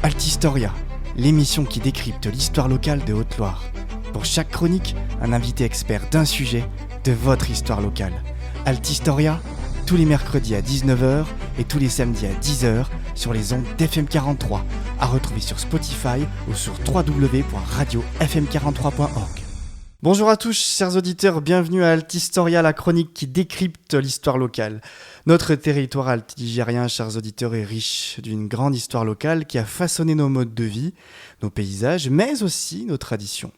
Altistoria, l'émission qui décrypte l'histoire locale de Haute-Loire. Pour chaque chronique, un invité expert d'un sujet de votre histoire locale. Altistoria, tous les mercredis à 19h et tous les samedis à 10h sur les ondes d'FM43, à retrouver sur Spotify ou sur www.radiofm43.org. Bonjour à tous, chers auditeurs, bienvenue à Altistoria, la chronique qui décrypte l'histoire locale. Notre territoire altigérien, chers auditeurs, est riche d'une grande histoire locale qui a façonné nos modes de vie, nos paysages, mais aussi nos traditions.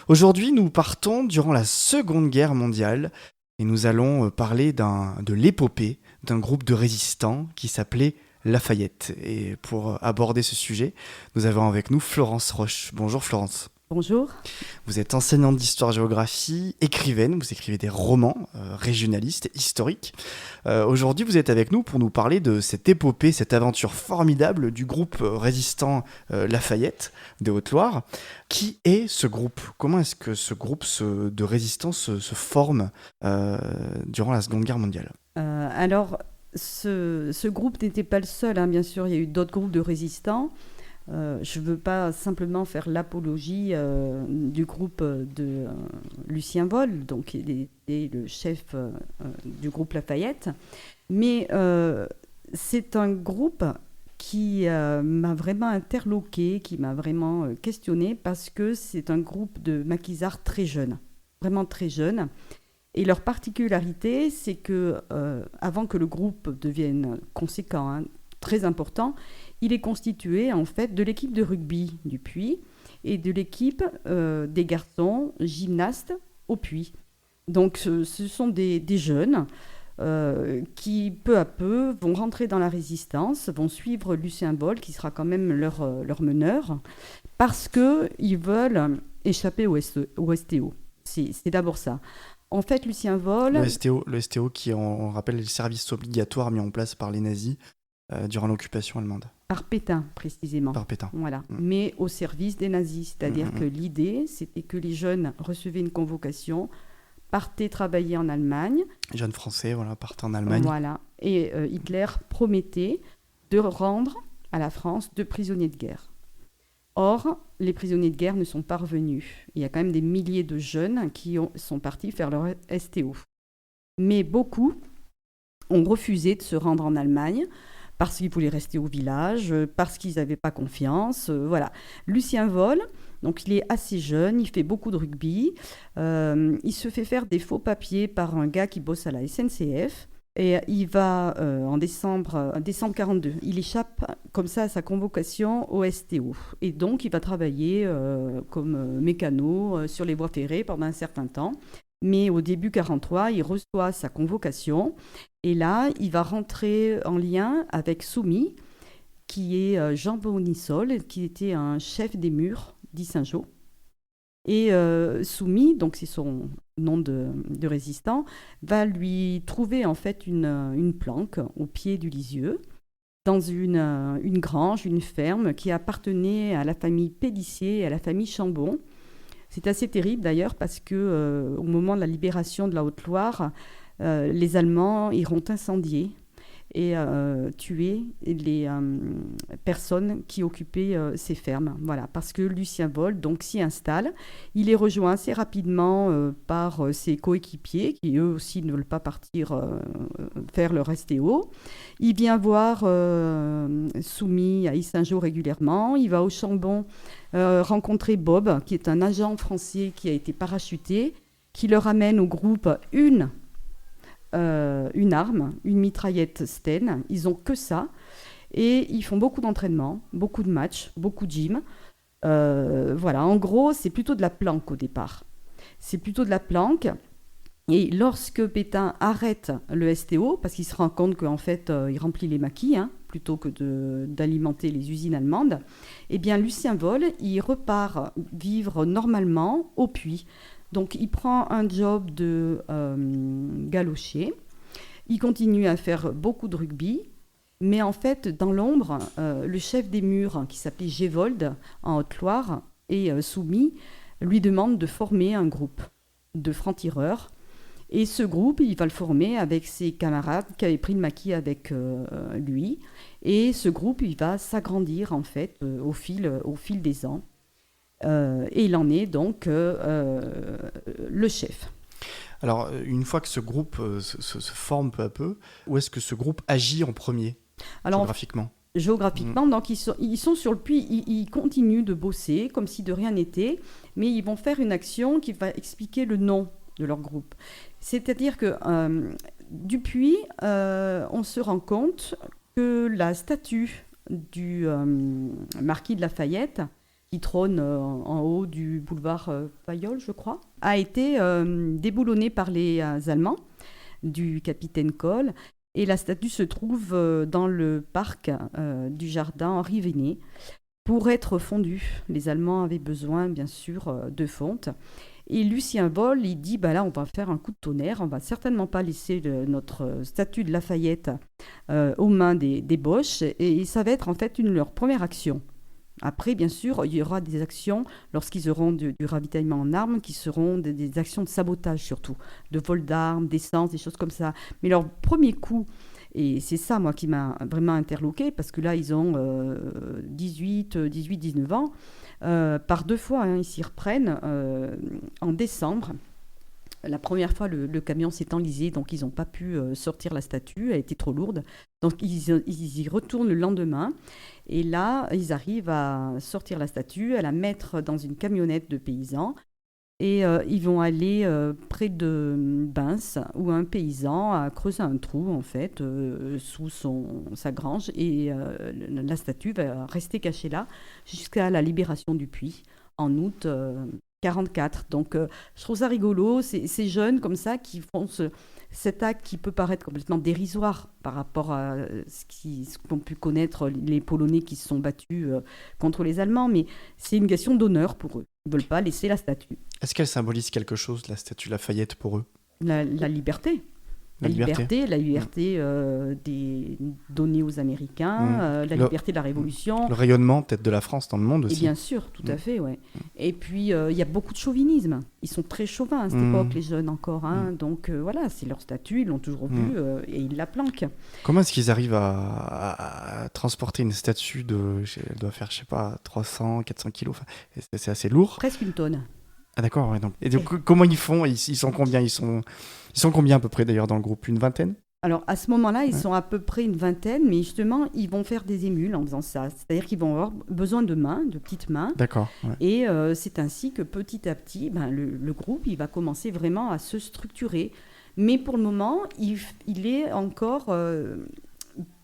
Aujourd'hui, nous partons durant la Seconde Guerre mondiale et nous allons parler de l'épopée d'un groupe de résistants qui s'appelait Lafayette. Et pour aborder ce sujet, nous avons avec nous Florence Roche. Bonjour Florence. Bonjour. Vous êtes enseignante d'histoire-géographie, écrivaine, vous écrivez des romans régionalistes, historiques. Aujourd'hui, vous êtes avec nous pour nous parler de cette épopée, cette aventure formidable du groupe résistant Lafayette de Haute-Loire. Qui est ce groupe ? Comment est-ce que ce groupe de résistants se forme durant la Seconde Guerre mondiale ? Ce groupe n'était pas le seul, bien sûr, il y a eu d'autres groupes de résistants. Je ne veux pas simplement faire l'apologie du groupe de Lucien Volle, donc il est le chef du groupe Lafayette, mais c'est un groupe qui m'a vraiment interloqué, qui m'a vraiment questionné, parce que c'est un groupe de maquisards très jeunes, vraiment très jeunes. Et leur particularité, c'est que avant que le groupe devienne conséquent, très important, il est constitué en fait de l'équipe de rugby du Puy et de l'équipe des garçons gymnastes au Puy. Donc ce sont des jeunes qui peu à peu vont rentrer dans la résistance, vont suivre Lucien Volle qui sera quand même leur meneur, parce qu'ils veulent échapper au STO. C'est d'abord ça. En fait, Lucien Volle... Le STO qui, on rappelle, est le service obligatoire mis en place par les nazis durant l'occupation allemande. Par Pétain, précisément. Par Pétain. Voilà. Mais au service des nazis. C'est-à-dire que l'idée, c'était que les jeunes recevaient une convocation, partaient travailler en Allemagne. Les jeunes Français, partaient en Allemagne. Voilà. Et Hitler promettait de rendre à la France 2 prisonniers de guerre. Or, les prisonniers de guerre ne sont pas revenus. Il y a quand même des milliers de jeunes qui sont partis faire leur STO. Mais beaucoup ont refusé de se rendre en Allemagne, parce qu'ils voulaient rester au village, parce qu'ils n'avaient pas confiance. Voilà. Lucien Volle, donc il est assez jeune, il fait beaucoup de rugby. Il se fait faire des faux papiers par un gars qui bosse à la SNCF. Et il va, en décembre 42, il échappe comme ça à sa convocation au STO. Et donc, il va travailler comme mécano sur les voies ferrées pendant un certain temps. Mais au début 43, il reçoit sa convocation. Et là, il va rentrer en lien avec Soumy, qui est Jean Bonissol, qui était un chef des murs d'Issingeaux. Et Soumy, donc c'est son nom de résistant, va lui trouver en fait une planque au pied du Lisieux, dans une grange, une ferme qui appartenait à la famille Pélissier et à la famille Chambon. C'est assez terrible d'ailleurs parce que au moment de la libération de la Haute-Loire, les Allemands iront incendier et tuer les personnes qui occupaient ces fermes. Voilà, parce que Lucien Volle donc s'y installe. Il est rejoint assez rapidement par ses coéquipiers qui eux aussi ne veulent pas partir faire leur STO. Il vient voir Soumy à Issingeaux régulièrement. Il va au Chambon rencontrer Bob, qui est un agent français qui a été parachuté, qui leur amène au groupe une arme, une mitraillette Sten. Ils n'ont que ça. Et ils font beaucoup d'entraînement, beaucoup de matchs, beaucoup de gym. Voilà, en gros, c'est plutôt de la planque au départ. C'est plutôt de la planque. Et lorsque Pétain arrête le STO, parce qu'il se rend compte qu'en fait, il remplit les maquis, plutôt que d'alimenter les usines allemandes, eh bien, Lucien Volle, il repart vivre normalement au Puy. Donc, il prend un job de galocher. Il continue à faire beaucoup de rugby. Mais en fait, dans l'ombre, le chef des murs, qui s'appelait Gévold, en Haute-Loire, et Soumy, lui demande de former un groupe de francs-tireurs. Et ce groupe, il va le former avec ses camarades qui avaient pris le maquis avec lui. Et ce groupe, il va s'agrandir en fait au fil des ans. Et il en est donc le chef. Alors, une fois que ce groupe se forme peu à peu, où est-ce que ce groupe agit en premier, géographiquement ? Géographiquement, donc ils sont sur le puits, ils continuent de bosser comme si de rien n'était, mais ils vont faire une action qui va expliquer le nom de leur groupe. C'est-à-dire que du puits, on se rend compte que la statue du marquis de Lafayette, qui trône en haut du boulevard Fayolle, je crois, a été déboulonnée par les Allemands du capitaine Cole. Et la statue se trouve dans le parc du jardin Henri Vénet pour être fondue. Les Allemands avaient besoin, bien sûr, de fonte. Et Lucien Volle, il dit, là, on va faire un coup de tonnerre, on va certainement pas laisser notre statue de Lafayette aux mains des Boches, et ça va être en fait leur première action. Après, bien sûr, il y aura des actions, lorsqu'ils auront du ravitaillement en armes, qui seront des actions de sabotage surtout, de vol d'armes, d'essence, des choses comme ça. Mais leur premier coup, et c'est ça, moi, qui m'a vraiment interloqué, parce que là, ils ont 19 ans. Par 2 fois, ils s'y reprennent en décembre. La première fois, le camion s'est enlisé, donc ils n'ont pas pu sortir la statue, elle était trop lourde. Donc ils y retournent le lendemain. Et là, ils arrivent à sortir la statue, à la mettre dans une camionnette de paysans. Et ils vont aller près de Bince, où un paysan a creusé un trou, en fait, sous sa grange. Et la statue va rester cachée là jusqu'à la libération du puits, en août 1944. Donc, je trouve ça rigolo, ces jeunes comme ça qui font cet acte qui peut paraître complètement dérisoire par rapport à ce qu'ont pu connaître les Polonais qui se sont battus contre les Allemands, mais c'est une question d'honneur pour eux. Ils ne veulent pas laisser la statue. Est-ce qu'elle symbolise quelque chose, la statue Lafayette, pour eux ? La liberté. La liberté donnée aux Américains, la liberté de la Révolution. Le rayonnement peut-être de la France dans le monde aussi. Et bien sûr, tout à fait, ouais. Et puis, il y a beaucoup de chauvinisme. Ils sont très chauvins à cette époque, les jeunes encore. Donc voilà, c'est leur statut, ils l'ont toujours vu et ils la planquent. Comment est-ce qu'ils arrivent à transporter une statue elle doit faire, 300, 400 kilos, c'est assez lourd. Presque une tonne. Ah d'accord, ouais, donc. Et donc, comment ils font ? Ils sont combien ? Ils sont combien à peu près d'ailleurs dans le groupe ? Une vingtaine ? Alors à ce moment-là, ils sont à peu près une vingtaine, mais justement, ils vont faire des émules en faisant ça. C'est-à-dire qu'ils vont avoir besoin de petites mains. D'accord. Ouais. Et c'est ainsi que petit à petit, le groupe, il va commencer vraiment à se structurer. Mais pour le moment, il est encore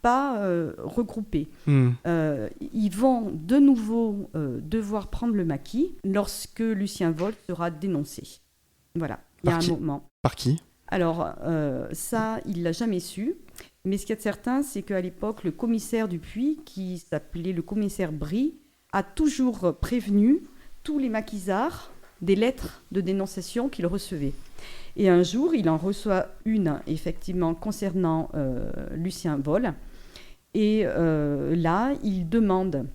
pas regroupés. Ils vont de nouveau devoir prendre le maquis lorsque Lucien Volle sera dénoncé. Voilà, il y a un moment. Par qui ? Alors, ça, il ne l'a jamais su. Mais ce qu'il y a de certain, c'est qu'à l'époque, le commissaire du puits, qui s'appelait le commissaire Brie, a toujours prévenu tous les maquisards des lettres de dénonciation qu'il recevait. Et un jour, il en reçoit une, effectivement, concernant Lucien Volle. Et là, il demande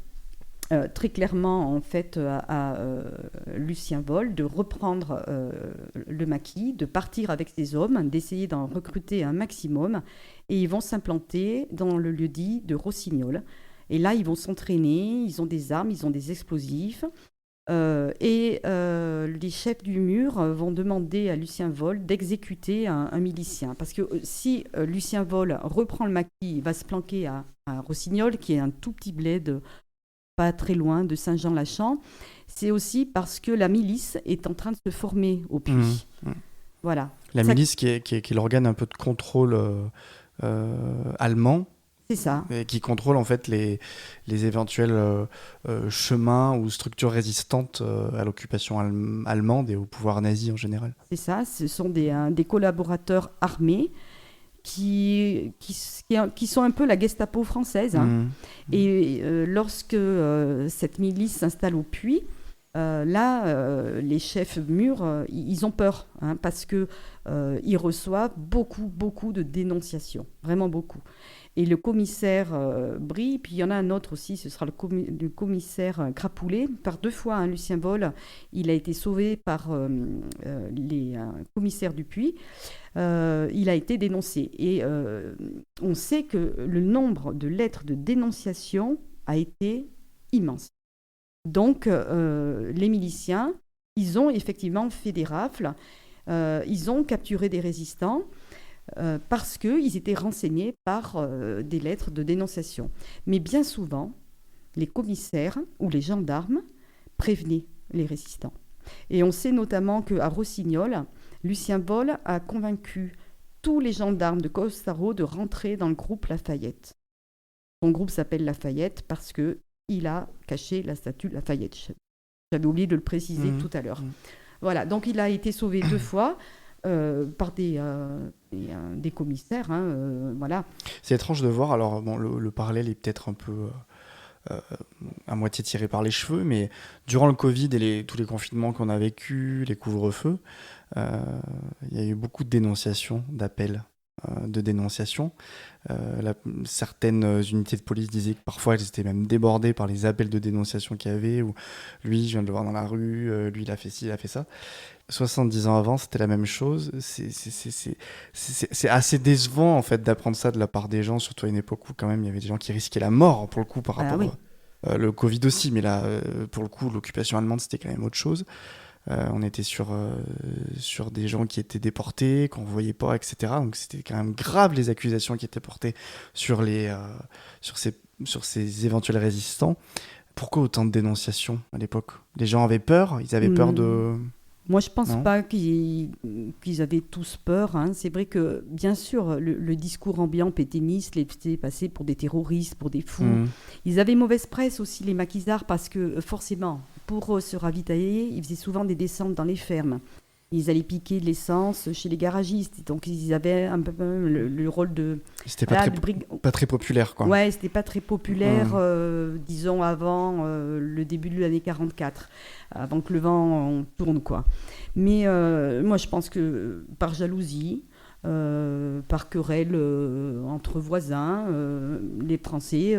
très clairement, en fait, à Lucien Volle de reprendre le maquis, de partir avec ses hommes, d'essayer d'en recruter un maximum. Et ils vont s'implanter dans le lieu-dit de Rossignol. Et là, ils vont s'entraîner, ils ont des armes, ils ont des explosifs. Et les chefs du mur vont demander à Lucien Volle d'exécuter un milicien. Parce que si Lucien Volle reprend le maquis, il va se planquer à Rossignol, qui est un tout petit bled pas très loin de Saint-Jean-Lachamp. C'est aussi parce que la milice est en train de se former au puits. Voilà. La milice qui est l'organe un peu de contrôle allemand. C'est ça. Qui contrôle en fait les éventuels chemins ou structures résistantes à l'occupation allemande et au pouvoir nazi en général. C'est ça, ce sont des collaborateurs armés qui sont un peu la Gestapo française. Et lorsque cette milice s'installe au puits, les chefs mûrs, ils ont peur, parce qu'ils reçoivent beaucoup de dénonciations, vraiment beaucoup. Et le commissaire Brie, puis il y en a un autre aussi, ce sera le commissaire Crapoulet. Par 2 fois, hein, Lucien Vol, il a été sauvé par les commissaires Dupuis. Il a été dénoncé. Et on sait que le nombre de lettres de dénonciation a été immense. Donc, les miliciens, ils ont effectivement fait des rafles, ils ont capturé des résistants, parce qu'ils étaient renseignés par des lettres de dénonciation. Mais bien souvent, les commissaires ou les gendarmes prévenaient les résistants. Et on sait notamment qu'à Rossignol, Lucien Vol a convaincu tous les gendarmes de Costaro de rentrer dans le groupe Lafayette. Son groupe s'appelle Lafayette parce qu'il a caché la statue de Lafayette. J'avais oublié de le préciser tout à l'heure. Voilà, donc il a été sauvé 2 fois. Par des commissaires, hein, voilà. C'est étrange de voir, alors bon, le parallèle est peut-être un peu à moitié tiré par les cheveux, mais durant le Covid et tous les confinements qu'on a vécu, les couvre-feux, il y a eu beaucoup de dénonciations, d'appels de dénonciation. Certaines unités de police disaient que parfois elles étaient même débordées par les appels de dénonciation qu'il y avait, ou lui, je viens de le voir dans la rue, lui, il a fait ci, il a fait ça. 70 ans avant, c'était la même chose. C'est assez décevant en fait d'apprendre ça de la part des gens, surtout à une époque où quand même il y avait des gens qui risquaient la mort pour le coup par rapport le Covid aussi, mais là pour le coup l'occupation allemande c'était quand même autre chose. On était sur des gens qui étaient déportés, qu'on voyait pas, etc. Donc c'était quand même grave les accusations qui étaient portées sur ces éventuels résistants. Pourquoi autant de dénonciations à l'époque ? Les gens avaient peur, ils avaient peur de... Moi, je ne pense pas qu'ils avaient tous peur. Hein. C'est vrai que, bien sûr, le discours ambiant pétainiste les faisait passer pour des terroristes, pour des fous. Ils avaient mauvaise presse aussi, les maquisards, parce que forcément, pour se ravitailler, ils faisaient souvent des descentes dans les fermes. Ils allaient piquer de l'essence chez les garagistes. Donc, ils avaient un peu le rôle de... C'était pas très populaire, quoi. Ouais, c'était pas très populaire, disons, avant le début de l'année 44, avant que le vent tourne, quoi. Mais moi, je pense que par jalousie, par querelle entre voisins, les Français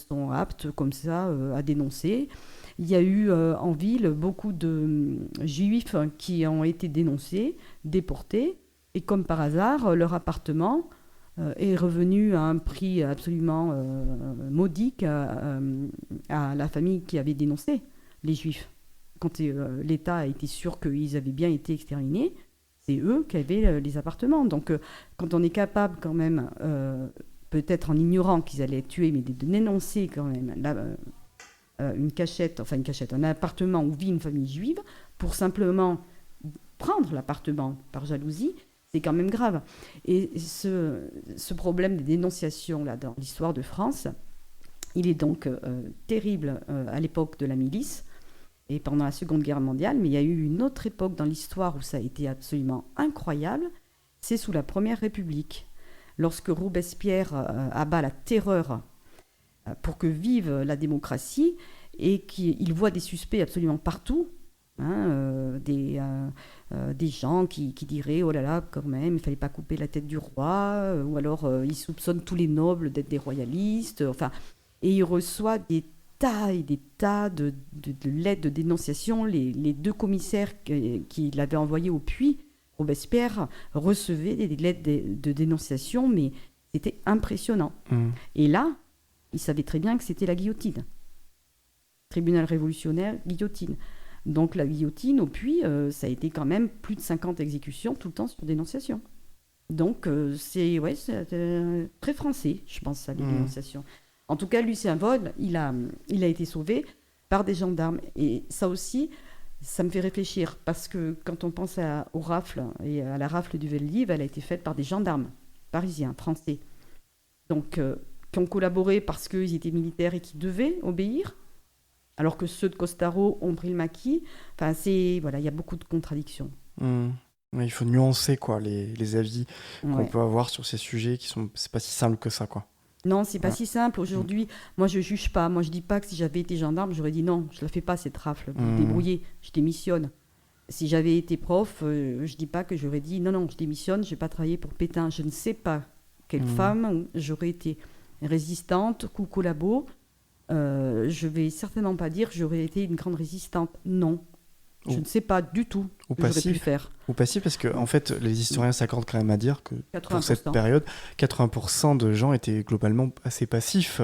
sont aptes, comme ça, à dénoncer. Il y a eu en ville beaucoup de juifs qui ont été dénoncés, déportés, et comme par hasard, leur appartement est revenu à un prix absolument modique à la famille qui avait dénoncé les juifs. Quand l'État a été sûr qu'ils avaient bien été exterminés, c'est eux qui avaient les appartements. Donc quand on est capable quand même, peut-être en ignorant qu'ils allaient tuer, mais de dénoncer quand même un appartement où vit une famille juive, pour simplement prendre l'appartement par jalousie, c'est quand même grave. Et ce problème des dénonciations là, dans l'histoire de France, il est donc terrible à l'époque de la milice et pendant la Seconde Guerre mondiale, mais il y a eu une autre époque dans l'histoire où ça a été absolument incroyable, c'est sous la Première République. Lorsque Robespierre abat la terreur pour que vive la démocratie et qu'il voit des suspects absolument partout, des gens qui diraient « Oh là là, quand même, il ne fallait pas couper la tête du roi », ou alors il soupçonne tous les nobles d'être des royalistes, et il reçoit des tas et des tas de lettres de dénonciation. Les 2 commissaires qui l'avaient envoyé au puits, Robespierre, recevaient des lettres de dénonciation, mais c'était impressionnant. Et là, il savait très bien que c'était la guillotine. Tribunal révolutionnaire, guillotine. Donc la guillotine, au puits, ça a été quand même plus de 50 exécutions tout le temps sur dénonciation. Donc c'est très français, je pense, ça, les dénonciations. En tout cas, Lucien Vol, il a été sauvé par des gendarmes. Et ça aussi, ça me fait réfléchir, parce que quand on pense aux rafles et à la rafle du Veldiv, elle a été faite par des gendarmes parisiens, français. Donc, qui ont collaboré parce qu'ils étaient militaires et qui devaient obéir, alors que ceux de Costaro ont pris le maquis. Enfin, il y a beaucoup de contradictions. Il faut nuancer quoi, les avis qu'on peut avoir sur ces sujets c'est pas si simple que ça, quoi. Non, c'est pas si simple. Aujourd'hui, moi, je juge pas. Moi, je dis pas que si j'avais été gendarme, j'aurais dit non, je la fais pas, cette rafle. Vous débrouillez, je démissionne. Si j'avais été prof, je dis pas que j'aurais dit non, je démissionne, je vais pas travailler pour Pétain. Je ne sais pas quelle femme j'aurais été. Résistante, coup collabo, je vais certainement pas dire que j'aurais été une grande résistante. Non. Je ne sais pas du tout Ou que j'aurais pu passif. faire. Ou passif, parce que en fait, les historiens s'accordent quand même à dire que 80%. pour cette période, 80% de gens étaient globalement assez passifs,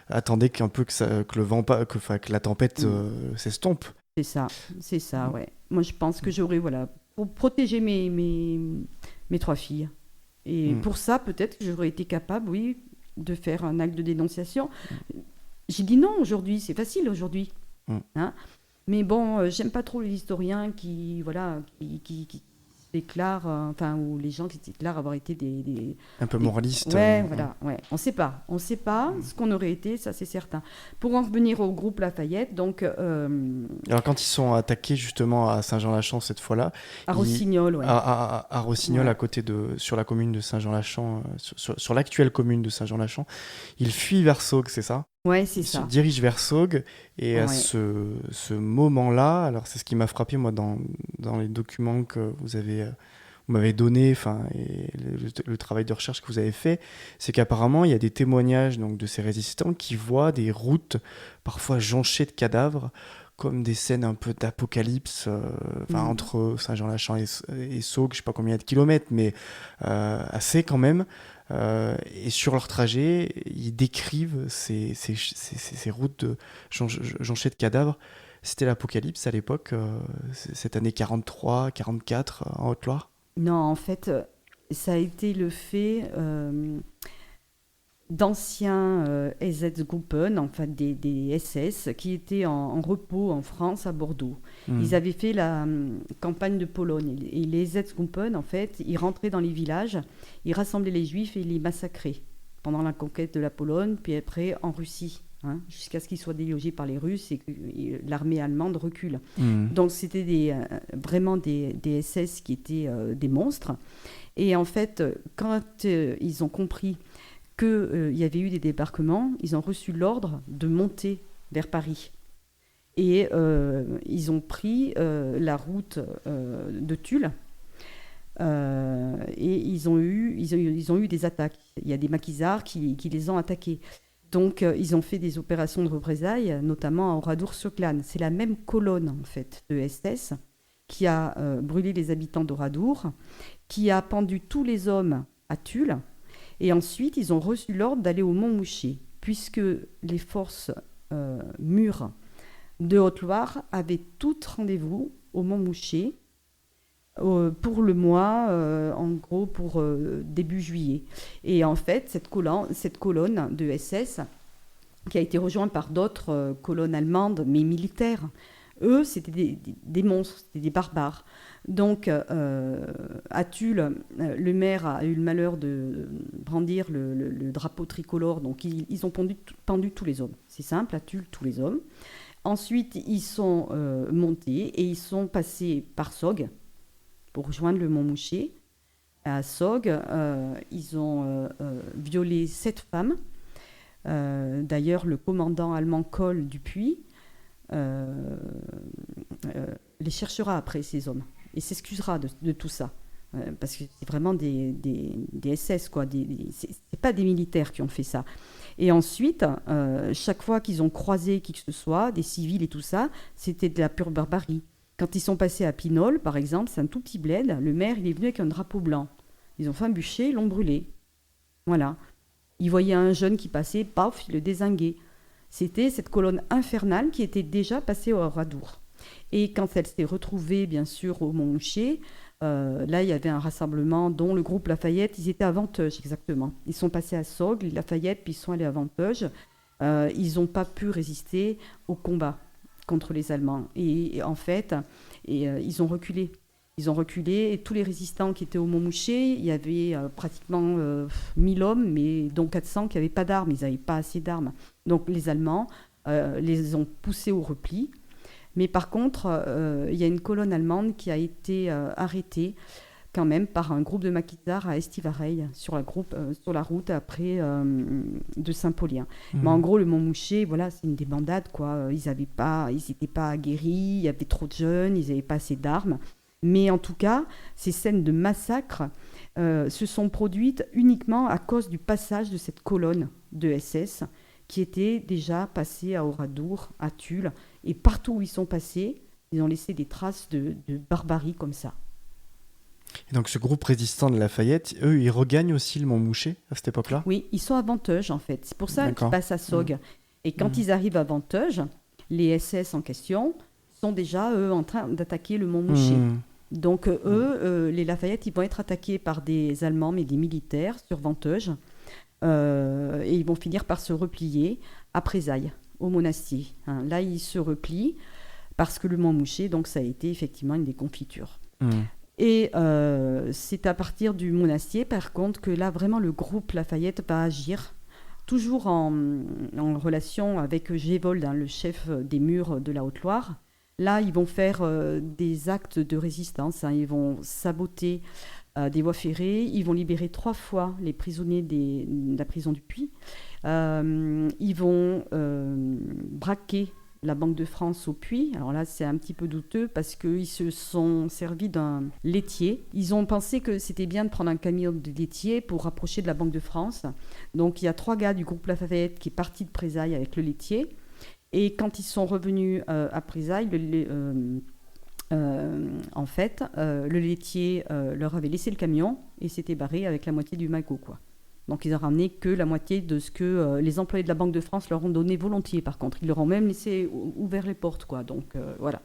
attendaient qu'un peu que le vent, que la tempête s'estompe. C'est ça, ouais. Moi, je pense que j'aurais, voilà, pour protéger mes 3 filles. Et pour ça, peut-être que j'aurais été capable, oui, de faire un acte de dénonciation. J'ai dit non aujourd'hui, c'est facile aujourd'hui. Hein. Mais bon, j'aime pas trop les historiens qui déclarent, ou les gens qui déclarent avoir été un peu moralistes. Ouais, voilà, ouais. On sait pas ce qu'on aurait été, ça c'est certain. Pour en revenir au groupe Lafayette, donc. Alors quand ils sont attaqués justement à Saint-Jean-Lachamp cette fois-là. À Rossignol, ouais. À Rossignol, à côté sur la commune de Saint-Jean-Lachamp, sur l'actuelle commune de Saint-Jean-Lachamp, ils fuient vers Saugues, c'est ça ? Ouais, c'est il ça. se dirige vers Saugues et à ce moment-là, alors c'est ce qui m'a frappé moi dans les documents que vous m'avez donné, et le travail de recherche que vous avez fait, c'est qu'apparemment il y a des témoignages donc de ces résistants qui voient des routes parfois jonchées de cadavres, comme des scènes un peu d'apocalypse, entre Saint-Jean-Lachamp et Saugues, je sais pas combien de kilomètres, mais assez quand même. Et sur leur trajet, ils décrivent ces routes jonchées de cadavres. C'était l'apocalypse à l'époque, cette année 43, 44 en Haute-Loire. Non, en fait, ça a été le fait d'anciens SS-Gruppen, enfin des SS, qui étaient en repos en France, à Bordeaux. Ils avaient fait la campagne de Pologne. Et les SS-Gruppen, en fait, ils rentraient dans les villages, ils rassemblaient les Juifs et les massacraient pendant la conquête de la Pologne, puis après en Russie, jusqu'à ce qu'ils soient délogés par les Russes et que l'armée allemande recule. Donc c'était vraiment des SS qui étaient des monstres. Et en fait, quand ils ont compris qu'il y avait eu des débarquements, ils ont reçu l'ordre de monter vers Paris. Et ils ont pris la route de Tulle et ils ont eu des attaques. Il y a des maquisards qui les ont attaqués. Donc ils ont fait des opérations de représailles, notamment à Oradour-sur-Glane. C'est la même colonne en fait de SS qui a brûlé les habitants d'Oradour, qui a pendu tous les hommes à Tulle. Et ensuite, ils ont reçu l'ordre d'aller au Montmouchet, puisque les forces mûres de Haute-Loire avaient toutes rendez-vous au Montmouchet pour le mois, en gros, pour début juillet. Et en fait, cette colonne de SS, qui a été rejointe par d'autres colonnes allemandes, mais militaires, eux, c'était des monstres, c'était des barbares. Donc, à Tulle, le maire a eu le malheur de brandir le drapeau tricolore. Donc, ils ont pendu tous les hommes. C'est simple, à Tulle, tous les hommes. Ensuite, ils sont montés et ils sont passés par Saugues pour rejoindre le Montmouchet. À Saugues, ils ont violé 7 femmes. D'ailleurs, le commandant allemand Kohl Dupuis les cherchera après, ces hommes, et s'excusera de tout ça, parce que c'est vraiment des SS, quoi. C'est pas des militaires qui ont fait ça. Et ensuite, chaque fois qu'ils ont croisé qui que ce soit, des civils et tout ça, c'était de la pure barbarie. Quand ils sont passés à Pinol, par exemple, c'est un tout petit bled, le maire, il est venu avec un drapeau blanc. Ils ont fait un bûcher, ils l'ont brûlé. Voilà. Ils voyaient un jeune qui passait, paf, ils le dézinguaient. C'était cette colonne infernale qui était déjà passée au Oradour. Et quand elle s'est retrouvée, bien sûr, au Montmouchet, là, il y avait un rassemblement dont le groupe Lafayette, ils étaient à Venteuge, exactement. Ils sont passés à Saugues, Lafayette, puis ils sont allés à Venteuge. Ils n'ont pas pu résister au combat contre les Allemands. Et en fait, ils ont reculé. Ils ont reculé, et tous les résistants qui étaient au Montmouchet, il y avait pratiquement 1000 hommes, mais dont 400 qui n'avaient pas d'armes, ils n'avaient pas assez d'armes. Donc les Allemands les ont poussés au repli. Mais par contre, il y a une colonne allemande qui a été arrêtée quand même par un groupe de maquisards à Estivareil, sur la route après de Saint-Paulien. Mais en gros, le Montmouchet, voilà, c'est une débandade, quoi. Ils n'étaient pas aguerris, il y avait trop de jeunes, ils n'avaient pas assez d'armes. Mais en tout cas, ces scènes de massacre, se sont produites uniquement à cause du passage de cette colonne de SS qui était déjà passée à Oradour, à Tulle, et partout où ils sont passés, ils ont laissé des traces de barbarie comme ça. Et donc ce groupe résistant de Lafayette, eux, ils regagnent aussi le Mont Mouchet à cette époque-là? Oui, ils sont à Venteuge en fait. C'est pour ça qu'ils D'accord. passent à Saugues. Et quand ils arrivent à Venteuge, les SS en question sont déjà, eux, en train d'attaquer le Mont Mouchet. Donc eux, les Lafayette, ils vont être attaqués par des Allemands, mais des militaires sur Venteuge. Et ils vont finir par se replier à Présailles, au Monastier. Hein. Là, ils se replient parce que le Mont Mouchet, donc ça a été effectivement une déconfiture. Et c'est à partir du Monastier, par contre, que là, vraiment, le groupe Lafayette va agir, toujours en relation avec Gévold, le chef des murs de la Haute-Loire. Là, ils vont faire des actes de résistance. Hein. Ils vont saboter des voies ferrées. Ils vont libérer 3 fois les prisonniers de la prison du Puy. Ils vont braquer la Banque de France au Puy. Alors là, c'est un petit peu douteux parce qu'ils se sont servis d'un laitier. Ils ont pensé que c'était bien de prendre un camion de laitier pour rapprocher de la Banque de France. Donc, il y a 3 gars du groupe Lafayette qui est parti de Présailles avec le laitier. Et quand ils sont revenus à Présailles, en fait, le laitier leur avait laissé le camion et s'était barré avec la moitié du magot, quoi. Donc, ils n'ont ramené que la moitié de ce que les employés de la Banque de France leur ont donné volontiers, par contre. Ils leur ont même laissé ouvert les portes, quoi. Donc, voilà.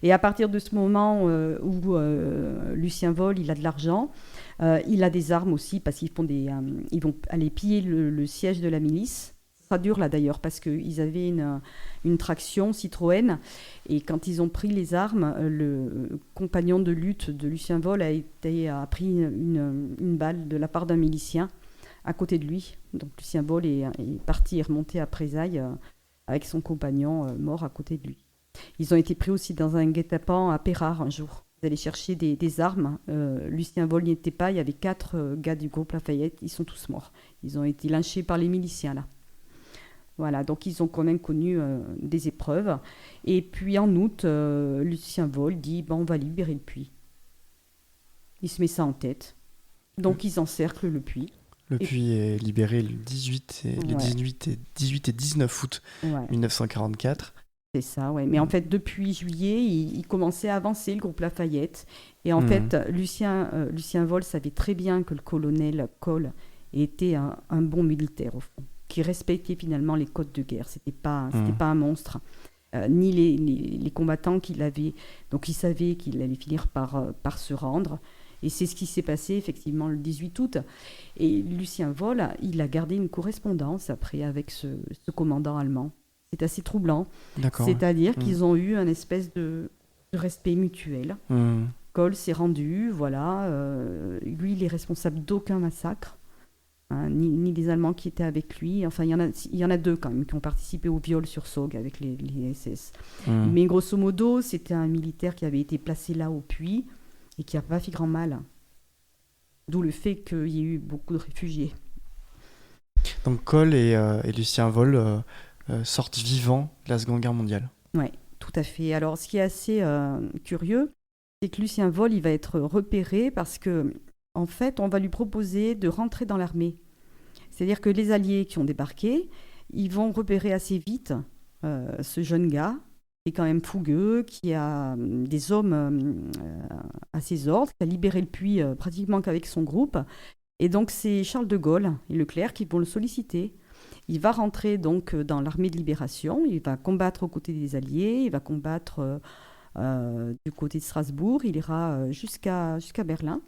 Et à partir de ce moment où Lucien Volle, il a de l'argent, il a des armes aussi, parce qu'ils ils vont aller piller le siège de la milice. Ça sera dur, là, d'ailleurs, parce qu'ils avaient une traction Citroën. Et quand ils ont pris les armes, le compagnon de lutte de Lucien Volle a pris une balle de la part d'un milicien à côté de lui. Donc Lucien Volle est parti et remonté à Présailles avec son compagnon mort à côté de lui. Ils ont été pris aussi dans un guet-apens à Pérard un jour. Ils allaient chercher des armes. Lucien Volle n'y était pas. Il y avait 4 gars du groupe Lafayette. Ils sont tous morts. Ils ont été lynchés par les miliciens, là. Voilà, donc ils ont quand même connu des épreuves. Et puis en août, Lucien Volle dit on va libérer le Puy. Il se met ça en tête. Donc ils encerclent le Puy. Le Puy est libéré le 18 et 19 août 1944. C'est ça, ouais. Mais en fait, depuis juillet, il commençait à avancer, le groupe Lafayette. Et en fait, Lucien Volle savait très bien que le colonel Coll était un bon militaire, au fond, qui respectait finalement les codes de guerre. C'était pas un monstre. Ni les combattants qu'il avait. Donc, il savait qu'il allait finir par se rendre. Et c'est ce qui s'est passé effectivement le 18 août. Et Lucien Volle, il a gardé une correspondance après avec ce commandant allemand. C'est assez troublant. D'accord. C'est-à-dire qu'ils ont eu un espèce de respect mutuel. Coll s'est rendu, voilà. Lui, il est responsable d'aucun massacre. Hein, ni les Allemands qui étaient avec lui. Enfin, il y en a 2 quand même qui ont participé au viol sur Saugues avec les SS. Mais grosso modo, c'était un militaire qui avait été placé là au Puy et qui n'a pas fait grand mal. D'où le fait qu'il y ait eu beaucoup de réfugiés. Donc Coll et Lucien Volle sortent vivants de la Seconde Guerre mondiale. Oui, tout à fait. Alors, ce qui est assez curieux, c'est que Lucien Volle, il va être repéré parce que, en fait, on va lui proposer de rentrer dans l'armée. C'est-à-dire que les Alliés qui ont débarqué, ils vont repérer assez vite ce jeune gars, qui est quand même fougueux, qui a des hommes à ses ordres, qui a libéré le Puy pratiquement qu'avec son groupe. Et donc, c'est Charles de Gaulle et Leclerc qui vont le solliciter. Il va rentrer donc dans l'armée de libération, il va combattre aux côtés des Alliés, il va combattre du côté de Strasbourg, il ira jusqu'à Berlin.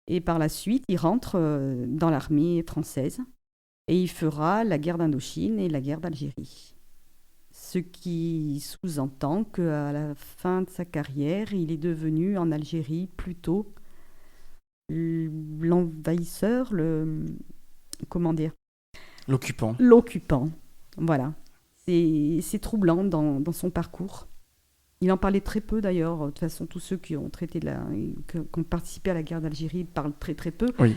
Et par la suite, il rentre dans l'armée française et il fera la guerre d'Indochine et la guerre d'Algérie. Ce qui sous-entend qu'à la fin de sa carrière, il est devenu en Algérie plutôt l'envahisseur, comment dire ? L'occupant, voilà. C'est troublant dans son parcours. Il en parlait très peu d'ailleurs. De toute façon, tous ceux qui ont participé à la guerre d'Algérie parlent très très peu. Oui.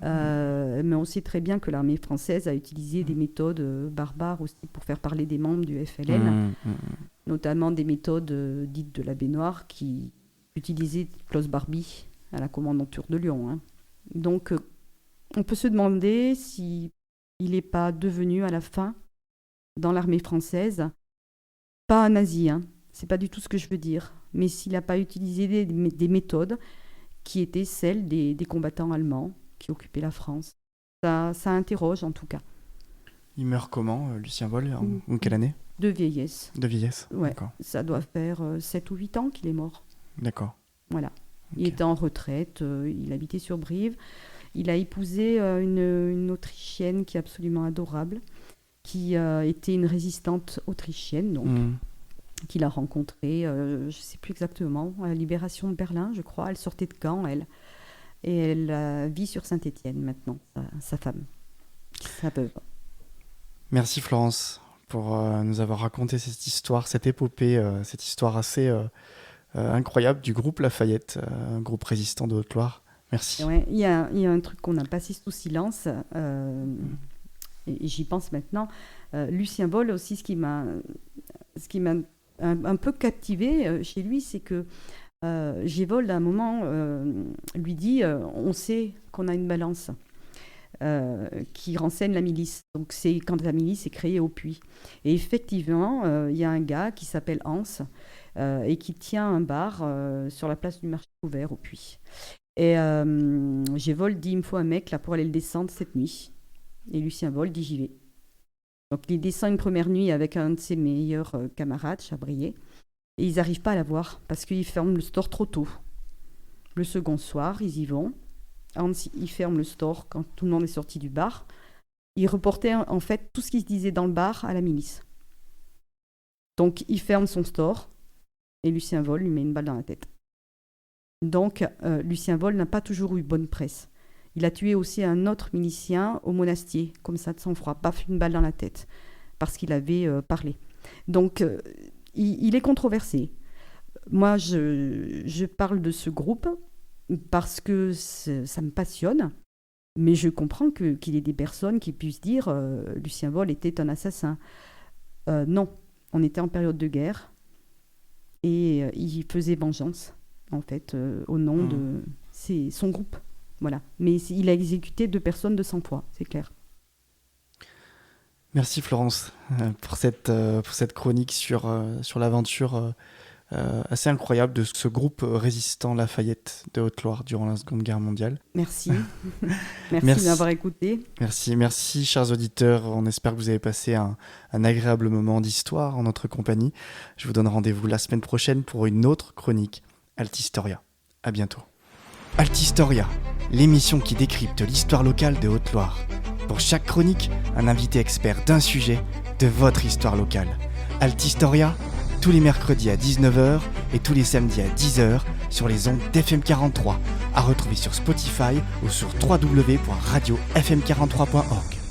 Mais on sait très bien que l'armée française a utilisé des méthodes barbares aussi pour faire parler des membres du FLN, notamment des méthodes dites de la baignoire qui utilisaient Klaus Barbie à la commandanture de Lyon. Hein. Donc, on peut se demander s'il n'est pas devenu à la fin, dans l'armée française, pas un nazi, hein. C'est pas du tout ce que je veux dire, mais s'il n'a pas utilisé des méthodes qui étaient celles des combattants allemands qui occupaient la France. Ça interroge en tout cas. Il meurt comment, Lucien Voll, en quelle année ? De vieillesse. De vieillesse. Ouais, D'accord. ça doit faire 7 ou 8 ans qu'il est mort. D'accord. Voilà. Ok. Il était en retraite, il habitait sur Brive. Il a épousé une Autrichienne qui est absolument adorable, qui était une résistante autrichienne, donc, qu'il a rencontrée, je ne sais plus exactement, à la libération de Berlin, je crois. Elle sortait de Caen, elle. Et elle vit sur Saint-Étienne maintenant, sa femme, sa veuve. Merci Florence pour nous avoir raconté cette histoire, cette épopée, cette histoire assez incroyable du groupe Lafayette, un groupe résistant de Haute-Loire. Merci. Ouais, il y a un truc qu'on a passé sous silence, et j'y pense maintenant. Lucien Voll aussi, ce qui m'a un peu captivé chez lui, c'est que Gévol, à un moment, lui dit on sait qu'on a une balance qui renseigne la milice. Donc, c'est quand la milice est créée au Puy. Et effectivement, il y a un gars qui s'appelle Hans et qui tient un bar sur la place du marché ouvert au Puy. Et Gévol dit il me faut un mec là pour aller le descendre cette nuit. Et Lucien Voll dit j'y vais. Donc, il descend une première nuit avec un de ses meilleurs camarades, Chabrier. Et ils n'arrivent pas à la voir parce qu'ils ferment le store trop tôt. Le second soir, ils y vont. Hans, il ferme le store quand tout le monde est sorti du bar. Il reportait en fait tout ce qui se disait dans le bar à la milice. Donc, il ferme son store et Lucien Voll lui met une balle dans la tête. Donc, Lucien Voll n'a pas toujours eu bonne presse. Il a tué aussi un autre milicien au Monastier, comme ça de sang-froid, paf, une balle dans la tête, parce qu'il avait parlé. Donc, il est controversé. Moi, je parle de ce groupe parce que ça me passionne, mais je comprends qu'il y ait des personnes qui puissent dire Lucien Voll était un assassin. Non, on était en période de guerre et il faisait vengeance, en fait, au nom de son groupe. Voilà. Mais il a exécuté 2 personnes de sang-froid, c'est clair. Merci Florence pour cette chronique sur l'aventure assez incroyable de ce groupe résistant Lafayette de Haute-Loire durant la Seconde Guerre mondiale. Merci. Merci de m'avoir écouté. Merci chers auditeurs. On espère que vous avez passé un agréable moment d'histoire en notre compagnie. Je vous donne rendez-vous la semaine prochaine pour une autre chronique Altistoria. À bientôt. Altistoria, l'émission qui décrypte l'histoire locale de Haute-Loire. Pour chaque chronique, un invité expert d'un sujet de votre histoire locale. Altistoria, tous les mercredis à 19h et tous les samedis à 10h sur les ondes d'FM 43, à retrouver sur Spotify ou sur www.radiofm43.org.